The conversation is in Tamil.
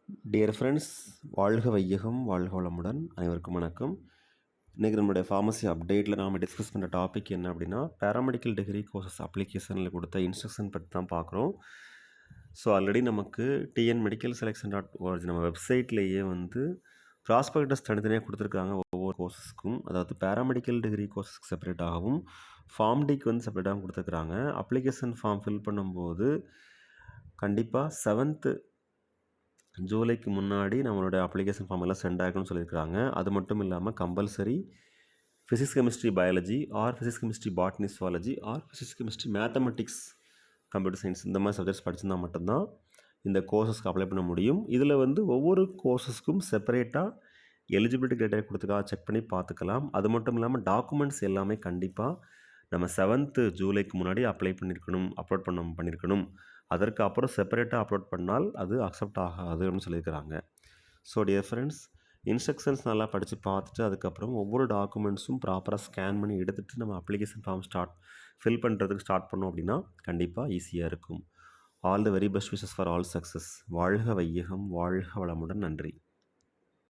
டியர் ஃப்ரெண்ட்ஸ், வாழ்க வையகம் வாழ்க வளமுடன். அனைவருக்கும் வணக்கம். இன்றைக்கி நம்மளுடைய ஃபார்மசி அப்டேட்டில் நாம் டிஸ்கஸ் பண்ணுற டாபிக் என்ன அப்படின்னா, பேராமெடிக்கல் டிகிரி கோர்சஸ் அப்ளிகேஷனில் கொடுத்த இன்ஸ்ட்ரக்ஷன் பற்றி தான் பார்க்குறோம். ஸோ ஆல்ரெடி நமக்கு டிஎன் மெடிக்கல் செலெக்ஷன் .org நம்ம வெப்சைட்லேயே வந்து ப்ராஸ்பெக்டஸ் தனித்தனியாக கொடுத்துருக்காங்க ஒவ்வொரு கோர்சஸ்க்கும். அதாவது பேராமெடிக்கல் டிகிரி கோர்சஸ்க்கு செப்பரேட்டாகவும், ஃபார்ம் டிக்கு வந்து செப்பரேட்டாகவும் கொடுத்துருக்குறாங்க. அப்ளிகேஷன் ஃபார்ம் ஃபில் பண்ணும்போது கண்டிப்பாக 7th ஜூலைக்கு முன்னாடி நம்மளுடைய அப்ளிகேஷன் ஃபார்ம் எல்லாம் சென்ட் ஆகணும்னு சொல்லியிருக்காங்க. அது மட்டும் இல்லாமல் compulsory physics chemistry biology or physics chemistry botany zoology or physics chemistry mathematics computer science இந்த மாதிரி சப்ஜெக்ட்ஸ் படிச்சிருந்தால் மட்டும்தான் இந்த கோர்சஸ்க்கு அப்ளை பண்ண முடியும். இதில் வந்து ஒவ்வொரு கோர்சஸ்க்கும் செப்பரேட்டாக எலிஜிபிலிட்டி கிரைட்டீரியா கொடுத்துக்கா செக் பண்ணி பார்த்துக்கலாம். அது மட்டும் இல்லாமல் டாக்குமெண்ட்ஸ் எல்லாமே கண்டிப்பாக நம்ம 7th ஜூலைக்கு முன்னாடி அப்லோட் பண்ணியிருக்கணும். அதற்கு அப்புறம் செப்பரேட்டாக அப்லோட் பண்ணால் அது அக்செப்ட் ஆகாது அப்படின்னு சொல்லியிருக்கிறாங்க. ஸோ டியர் ஃப்ரெண்ட்ஸ், இன்ஸ்ட்ரக்ஷன்ஸ் நல்லா படித்து பார்த்துட்டு அதுக்கப்புறம் ஒவ்வொரு டாக்குமெண்ட்ஸும் ப்ராப்பராக ஸ்கேன் பண்ணி எடுத்துகிட்டு நம்ம அப்ளிகேஷன் ஃபார்ம் ஃபில் பண்ணுறதுக்கு ஸ்டார்ட் பண்ணோம் அப்படின்னா கண்டிப்பாக ஈஸியாக இருக்கும். All the very best wishes for all success. வாழ்க வையகம் வாழ்க வளமுடன். நன்றி.